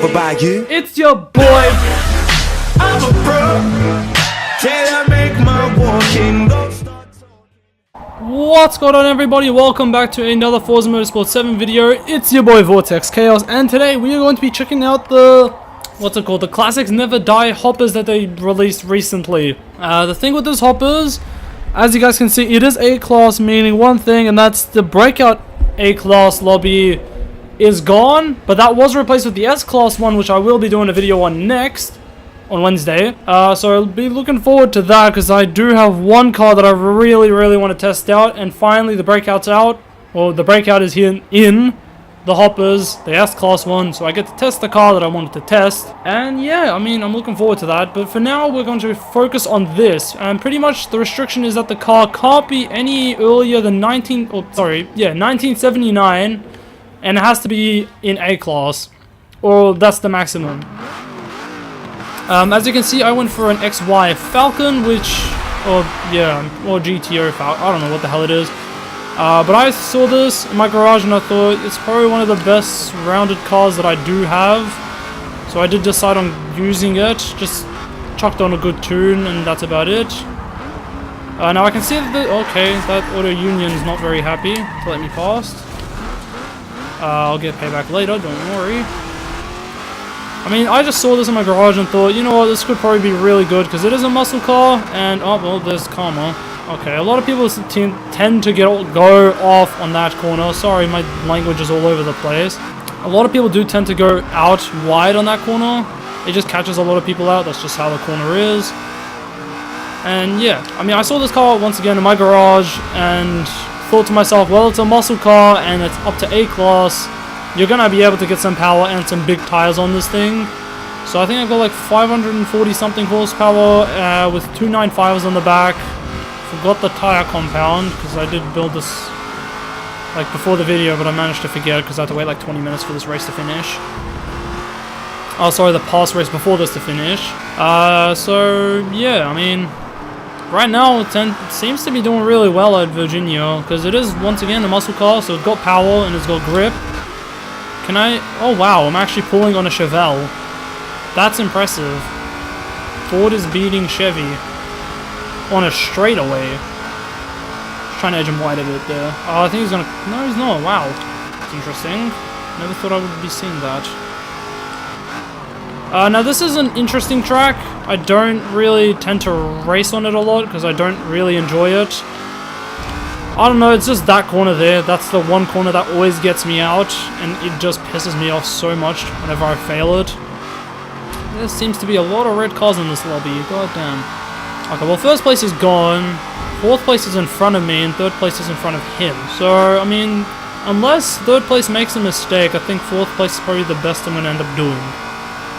discovered by you. It's your boy. I'm a pro. Can I make my walking go? What's going on, everybody? Welcome back to another Forza Motorsport 7 video. It's your boy Vortex Chaos, and today we are going to be checking out the the Classics Never Die hoppers that they released recently. The thing with those hoppers, as you guys can see, it is A-Class, meaning one thing, and that's the Breakout A-Class lobby is gone, but that was replaced with the S-Class one, which I will be doing a video on next, on Wednesday. So I'll be looking forward to that, because I do have one car that I really want to test out, and finally the Breakout's out. Well, the Breakout is here in the hoppers, the S-Class one, so I get to test the car that I wanted to test. And yeah, I mean, I'm looking forward to that, but for now we're going to focus on this, and pretty much the restriction is that the car can't be any earlier than 1979, and it has to be in A-Class, or that's the maximum. As you can see, I went for an XY Falcon, or GTO Falcon, I don't know what the hell it is. But I saw this in my garage and I thought it's probably one of the best rounded cars that I do have. So I did decide on using it, just chucked on a good tune, and that's about it. Now I can see that, that Auto Union's not very happy to let me past. I'll get payback later, don't worry. I mean, I just saw this in my garage and thought, you know what, this could probably be really good, because it is a muscle car, and, oh, well, there's karma. Okay, a lot of people tend to go off on that corner. Sorry, my language is all over the place. A lot of people do tend to go out wide on that corner. It just catches a lot of people out. That's just how the corner is. And yeah, I mean, I saw this car once again in my garage and thought to myself, well, it's a muscle car and it's up to A-Class. You're going to be able to get some power and some big tires on this thing. So I think I've got like 540 something horsepower with 295s on the back. Forgot the tire compound because I did build this like before the video, but I managed to forget because I had to wait like 20 minutes for this race to finish. Oh, sorry, the past race before this to finish. So yeah, I mean, right now it seems to be doing really well at Virginia because it is once again a muscle car, so it's got power and it's got grip. Can I? Oh wow, I'm actually pulling on a Chevelle. That's impressive. Ford is beating Chevy on a straightaway. Just trying to edge him wide a bit there. Oh, I think he's gonna... No, he's not. Wow. That's interesting. Never thought I would be seeing that. Now, this is an interesting track. I don't really tend to race on it a lot because I don't really enjoy it. I don't know, it's just that corner there. That's the one corner that always gets me out, and it just pisses me off so much whenever I fail it. There seems to be a lot of red cars in this lobby. God damn. Okay, well, first place is gone, fourth place is in front of me, and third place is in front of him. So, I mean, unless third place makes a mistake, I think fourth place is probably the best I'm going to end up doing.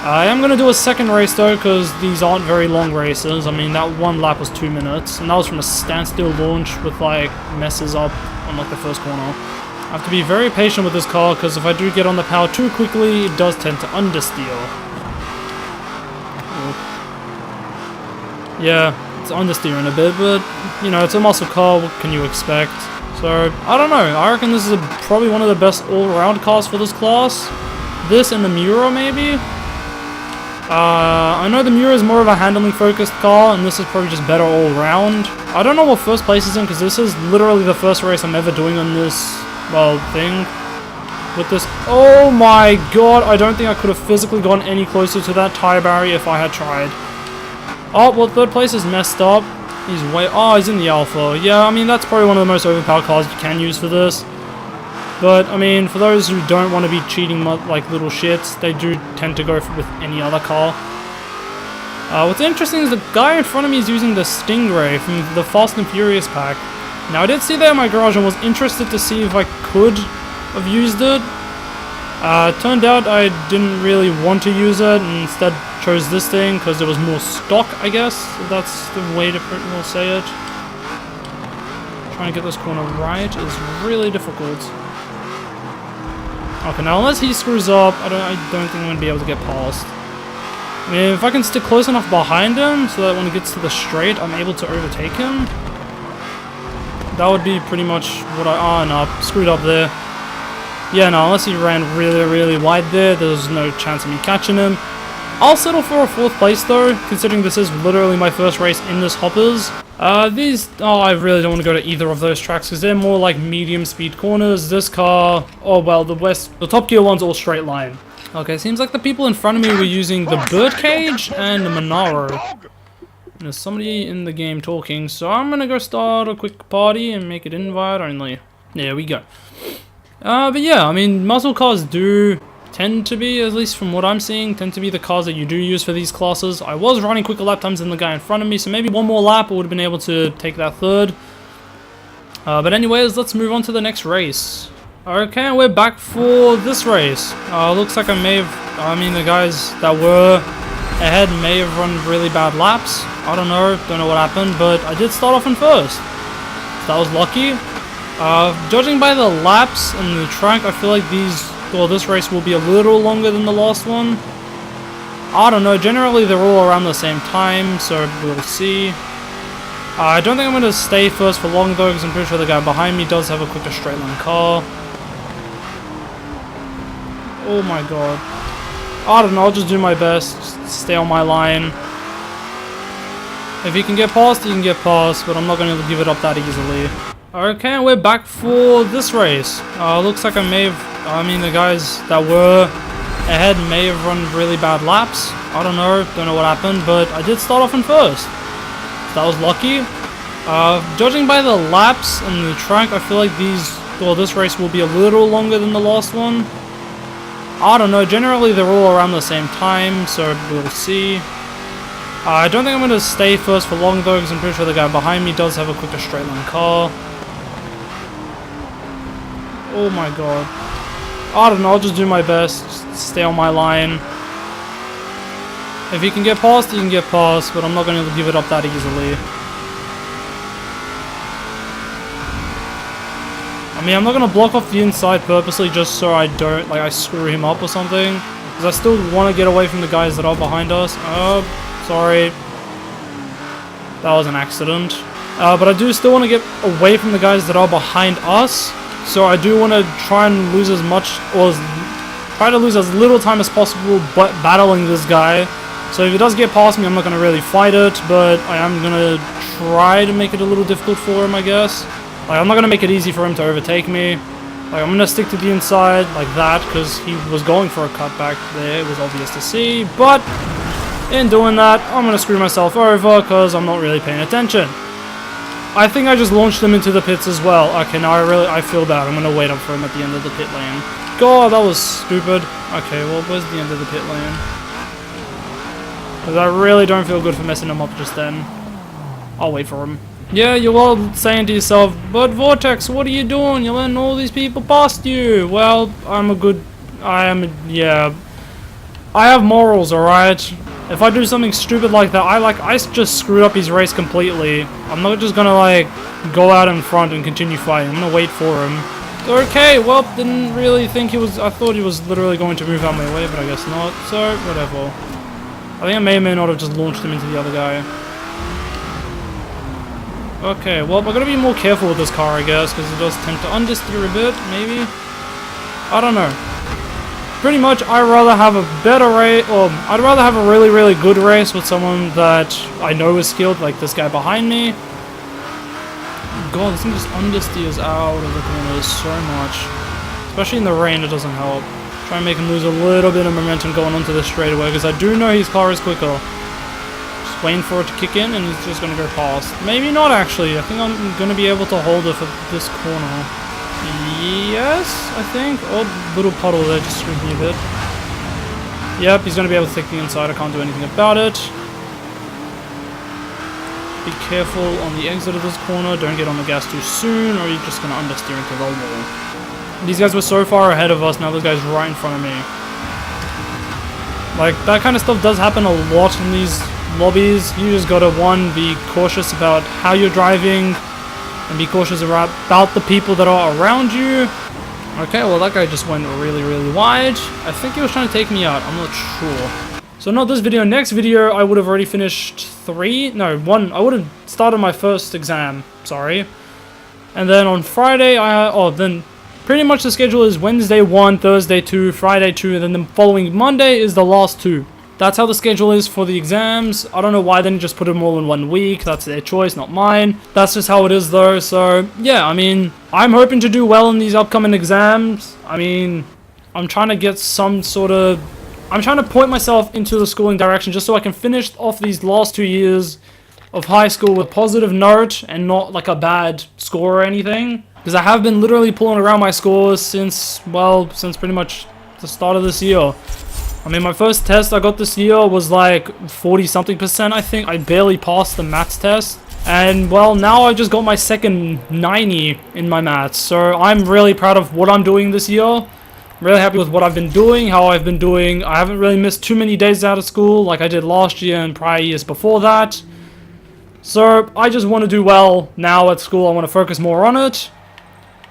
I am going to do a second race, though, because these aren't very long races. I mean, that one lap was 2 minutes, and that was from a standstill launch with, like, messes up on, like, the first corner. I have to be very patient with this car, because if I do get on the power too quickly, it does tend to understeer. Yeah, it's understeering a bit, but, you know, it's a muscle car, what can you expect? So, I don't know, I reckon this is probably one of the best all-around cars for this class. This and the Miura, maybe? I know the Miura is more of a handling-focused car, and this is probably just better all-around. I don't know what first place is in, because this is literally the first race I'm ever doing on this, well, thing. With this, oh my god, I don't think I could have physically gone any closer to that tire barrier if I had tried. Oh, well, third place is messed up. He's in the Alpha. Yeah, I mean, that's probably one of the most overpowered cars you can use for this. But, I mean, for those who don't want to be cheating like little shits, they do tend to go with any other car. What's interesting is the guy in front of me is using the Stingray from the Fast and Furious pack. Now, I did see that in my garage and was interested to see if I could have used it. Turned out I didn't really want to use it, and instead chose this thing because it was more stock, I guess, if that's the way to we'll say it. Trying to get this corner right is really difficult. Okay, now unless he screws up, I don't think I'm going to be able to get past. I mean, if I can stick close enough behind him so that when he gets to the straight, I'm able to overtake him, that would be pretty much what no, screwed up there. Yeah, no, unless he ran really, really wide there's no chance of me catching him. I'll settle for a 4th place though, considering this is literally my first race in this Hoppers. I really don't want to go to either of those tracks because they're more like medium speed corners. This car, oh well, the Top Gear one's all straight line. Okay, seems like the people in front of me were using the Birdcage and the Monaro. There's somebody in the game talking, so I'm gonna go start a quick party and make it invite only. There we go. But yeah, I mean, muscle cars do tend to be, at least from what I'm seeing, tend to be the cars that you do use for these classes. I was running quicker lap times than the guy in front of me, so maybe one more lap I would have been able to take that 3rd. But anyways, let's move on to the next race. Okay, we're back for this race. Looks like the guys that were ahead may have run really bad laps. I don't know what happened, but I did start off in 1st. So that was lucky. Judging by the laps and the track, I feel like this race will be a little longer than the last one. I don't know, generally they're all around the same time, so we'll see. I don't think I'm going to stay 1st for long though, because I'm pretty sure the guy behind me does have a quicker straight line car. Oh my god. I don't know, I'll just do my best, just stay on my line. If he can get past, he can get past, but I'm not going to give it up that easily. Okay, we're back for this race. Looks like the guys that were ahead may have run really bad laps. I don't know what happened, but I did start off in 1st. So that was lucky. Judging by the laps and the track, I feel like this race will be a little longer than the last one. I don't know, generally they're all around the same time, so we'll see. I don't think I'm going to stay 1st for long though, because I'm pretty sure the guy behind me does have a quicker straight line car. Oh my god. I don't know, I'll just do my best, just stay on my line. If he can get past, he can get past, but I'm not going to give it up that easily. I mean, I'm not going to block off the inside purposely just so I don't, I screw him up or something. Because I still want to get away from the guys that are behind us. Sorry. That was an accident. But I do still want to get away from the guys that are behind us. So I do want to try and lose as much, or try to lose as little time as possible but battling this guy. So if he does get past me, I'm not going to really fight it, but I am going to try to make it a little difficult for him, I guess. I'm not going to make it easy for him to overtake me. I'm going to stick to the inside like that, because he was going for a cutback there. It was obvious to see, but in doing that, I'm going to screw myself over, because I'm not really paying attention. I think I just launched him into the pits as well. Okay, now I feel bad. I'm going to wait up for him at the end of the pit lane. God, that was stupid. Okay, well, where's the end of the pit lane? Because I really don't feel good for messing him up just then. I'll wait for him. Yeah, you're all saying to yourself, but Vortex, what are you doing? You're letting all these people past you. Well, yeah. I have morals, alright? If I do something stupid like that, I just screwed up his race completely. I'm not just gonna, go out in front and continue fighting. I'm gonna wait for him. Okay, well, didn't really think I thought he was literally going to move out my way, but I guess not. So, whatever. I think I may or may not have just launched him into the other guy. Okay, well, I gotta be more careful with this car, I guess, because it does tend to understeer a bit, maybe? I don't know. Pretty much, I'd rather have a better race, or I'd rather have a really, really good race with someone that I know is skilled, like this guy behind me. God, this thing just understeers out of the corners so much. Especially in the rain, it doesn't help. Try and make him lose a little bit of momentum going onto the straightaway, because I do know his car is quicker. Just waiting for it to kick in, and he's just going to go past. Maybe not, actually. I think I'm going to be able to hold it for this corner. Yes, I think. Oh, little puddle there just screwed me a bit. Yep, he's going to be able to take the inside. I can't do anything about it. Be careful on the exit of this corner. Don't get on the gas too soon, or you're just going to understeer into the wall. These guys were so far ahead of us. Now this guy's right in front of me. That kind of stuff does happen a lot in these lobbies. You just gotta, one, be cautious about how you're driving, and be cautious about the people that are around you. Okay, well that guy just went really, really wide. I think he was trying to take me out. I'm not sure. So not this video. Next video, I would have already finished 1. I would have started my first exam. Sorry. And then on Friday, pretty much the schedule is Wednesday 1, Thursday 2, Friday 2, and then the following Monday is the last 2. That's how the schedule is for the exams. I don't know why they didn't just put them all in 1 week. That's their choice, not mine. That's just how it is though. So yeah, I mean, I'm hoping to do well in these upcoming exams. I mean, I'm trying to get some sort of... I'm trying to point myself into the schooling direction just so I can finish off these last 2 years of high school with a positive note and not like a bad score or anything. Because I have been literally pulling around my scores since pretty much the start of this year. I mean, my first test I got this year was like 40-something%, I think. I barely passed the maths test. And, well, now I just got my second 90 in my maths. So I'm really proud of what I'm doing this year. I'm really happy with what I've been doing, how I've been doing. I haven't really missed too many days out of school like I did last year and prior years before that. So I just want to do well now at school. I want to focus more on it.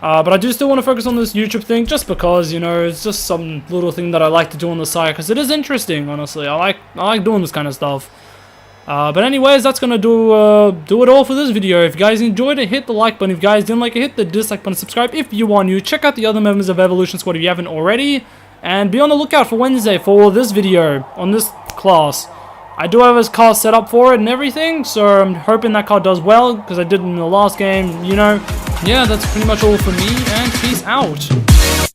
But I do still want to focus on this YouTube thing just because, you know, it's just some little thing that I like to do on the side because it is interesting, honestly. I like doing this kind of stuff. But anyways, that's going to do it all for this video. If you guys enjoyed it, hit the like button. If you guys didn't like it, hit the dislike button. Subscribe if you want to. Check out the other members of Evolution Squad if you haven't already. And be on the lookout for Wednesday for this video on this class. I do have his car set up for it and everything, so I'm hoping that car does well, because I did in the last game, you know. Yeah, that's pretty much all for me, and peace out.